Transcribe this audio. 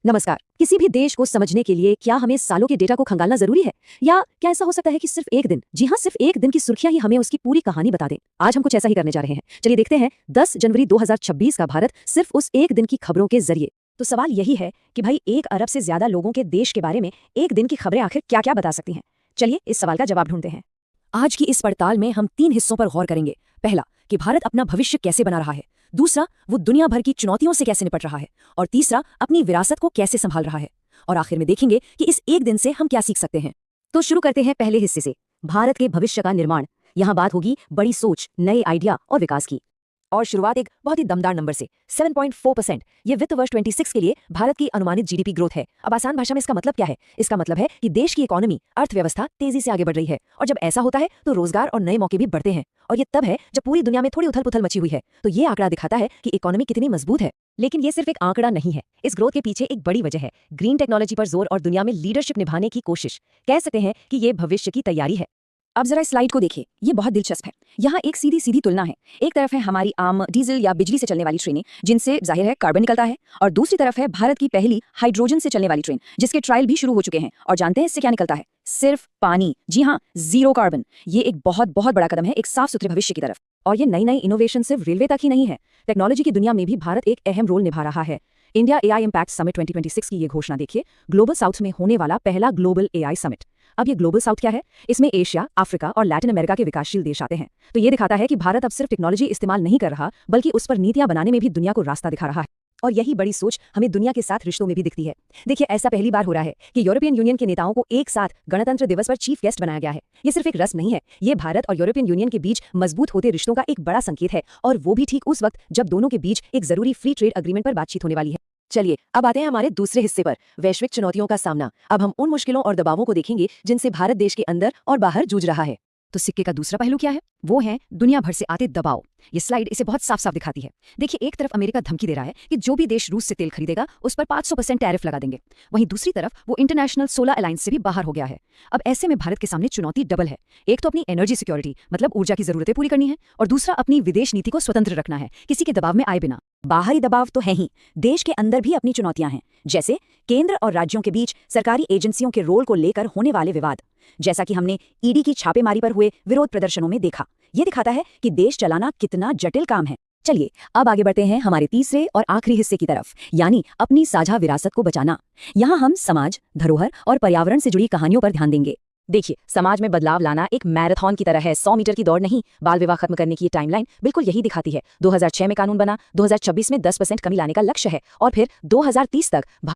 नमस्कार। किसी भी देश को समझने के लिए क्या हमें सालों के डेटा को खंगालना जरूरी है, या क्या ऐसा हो सकता है कि सिर्फ एक दिन, जी हाँ, सिर्फ एक दिन की सुर्खियां ही हमें उसकी पूरी कहानी बता दें। आज हम कुछ ऐसा ही करने जा रहे हैं। चलिए देखते हैं 10 जनवरी 2026 का भारत सिर्फ उस एक दिन की खबरों के जरिए। तो सवाल यही है कि भाई 1 अरब से ज्यादा लोगों के देश के बारे में एक दिन की खबरें आखिर क्या क्या बता सकती हैं। चलिए इस सवाल का जवाब ढूंढते हैं। आज की इस पड़ताल में हम 3 हिस्सों पर गौर करेंगे। पहला, कि भारत अपना भविष्य कैसे बना रहा है। दूसरा, वो दुनिया भर की चुनौतियों से कैसे निपट रहा है। और तीसरा, अपनी विरासत को कैसे संभाल रहा है। और आखिर में देखेंगे कि इस एक दिन से हम क्या सीख सकते हैं। तो शुरू करते हैं पहले हिस्से से, भारत के भविष्य का निर्माण। यहाँ बात होगी बड़ी सोच, नए आइडिया और विकास की। और शुरुआत एक बहुत ही दमदार नंबर से, 7.4%। ये वित्त वर्ष 26 के लिए भारत की अनुमानित जीडीपी ग्रोथ है। अब आसान भाषा में इसका मतलब क्या है? इसका मतलब है कि देश की इकोनॉमी, अर्थव्यवस्था तेजी से आगे बढ़ रही है। और जब ऐसा होता है तो रोजगार और नए मौके भी बढ़ते हैं। और ये तब है जब पूरी दुनिया में थोड़ी उथल पुथल मची हुई है। तो ये आंकड़ा दिखाता है कि इकोनॉमी कितनी मजबूत है। लेकिन ये सिर्फ एक आंकड़ा नहीं है। इस ग्रोथ के पीछे एक बड़ी वजह है, ग्रीन टेक्नोलॉजी पर जोर और दुनिया में लीडरशिप निभाने की कोशिश। कह सकते हैं कि ये भविष्य की तैयारी है। अब जरा इस स्लाइड को देखिए, ये बहुत दिलचस्प है। यहाँ एक सीधी सीधी तुलना है। एक तरफ है हमारी आम डीजल या बिजली से चलने वाली ट्रेनें, जिनसे जाहिर है कार्बन निकलता है, और दूसरी तरफ है भारत की पहली हाइड्रोजन से चलने वाली ट्रेन, जिसके ट्रायल भी शुरू हो चुके हैं। और जानते हैं इससे क्या निकलता है? सिर्फ पानी। जी हाँ, जीरो कार्बन। ये एक बहुत बहुत बड़ा कदम है एक साफ सुथरे भविष्य की तरफ। और ये नई नई इनोवेशन सिर्फ रेलवे तक ही नहीं है, टेक्नोलॉजी की दुनिया में भी भारत एक अहम रोल निभा रहा है। इंडिया एआई इम्पैक्ट समिट 2026 की ये घोषणा देखिए, ग्लोबल साउथ में होने वाला पहला ग्लोबल एआई समिट। अब ये ग्लोबल साउथ क्या है? इसमें एशिया, अफ्रीका और लैटिन अमेरिका के विकासशील देश आते हैं। तो ये दिखाता है कि भारत अब सिर्फ टेक्नोलॉजी इस्तेमाल नहीं कर रहा, बल्कि उस पर नीतियां बनाने में भी दुनिया को रास्ता दिखा रहा है। और यही बड़ी सोच हमें दुनिया के साथ रिश्तों में भी दिखती है। देखिए, ऐसा पहली बार हो रहा है कि यूरोपियन यूनियन के नेताओं को एक साथ गणतंत्र दिवस पर चीफ गेस्ट बनाया गया है। ये सिर्फ एक रस्म नहीं है, ये भारत और यूरोपियन यूनियन के बीच मजबूत होते रिश्तों का एक बड़ा संकेत है। और वो भी ठीक उस वक्त जब दोनों के बीच एक जरूरी फ्री ट्रेड अग्रीमेंट पर बातचीत होने वाली है। चलिए अब आते हैं हमारे दूसरे हिस्से पर, वैश्विक चुनौतियों का सामना। अब हम उन मुश्किलों और दबावों को देखेंगे जिनसे भारत देश के अंदर और बाहर जूझ रहा है। तो सिक्के का दूसरा पहलू क्या है? वो है दुनिया भर से आते दबाव। ये स्लाइड इसे बहुत साफ साफ दिखाती है। देखिए, एक तरफ अमेरिका धमकी दे रहा है कि जो भी देश रूस से तेल खरीदेगा उस पर 500% टैरिफ लगा देंगे। वहीं दूसरी तरफ वो इंटरनेशनल सोलर अलायंस से भी बाहर हो गया है। अब ऐसे में भारत के सामने चुनौती डबल है। एक तो अपनी एनर्जी सिक्योरिटी, मतलब ऊर्जा की जरूरतें पूरी करनी है, और दूसरा अपनी विदेश नीति को स्वतंत्र रखना है, किसी के दबाव में आए बिना। बाहरी दबाव तो है ही, देश के अंदर भी अपनी चुनौतियां हैं, जैसे केंद्र और राज्यों के बीच सरकारी एजेंसियों के रोल को लेकर होने वाले विवाद, जैसा कि हमने ईडी की छापेमारी पर हुए विरोध प्रदर्शनों में देखा। यह दिखाता है कि देश चलाना कितना जटिल काम है। चलिए अब आगे बढ़ते हैं हमारे तीसरे और आखिरी हिस्से की तरफ, यानी अपनी साझा विरासत को बचाना। यहाँ हम समाज, धरोहर और पर्यावरण से जुड़ी कहानियों पर ध्यान देंगे। देखिए, समाज में बदलाव लाना एक मैराथन की तरह है, 100 मीटर की दौड़ नहीं। बाल विवाह खत्म करने की ये टाइमलाइन बिल्कुल यही दिखाती है। 2006 में कानून बना, 2026 में 10% कमी लाने का लक्ष्य है, और फिर 2030 तक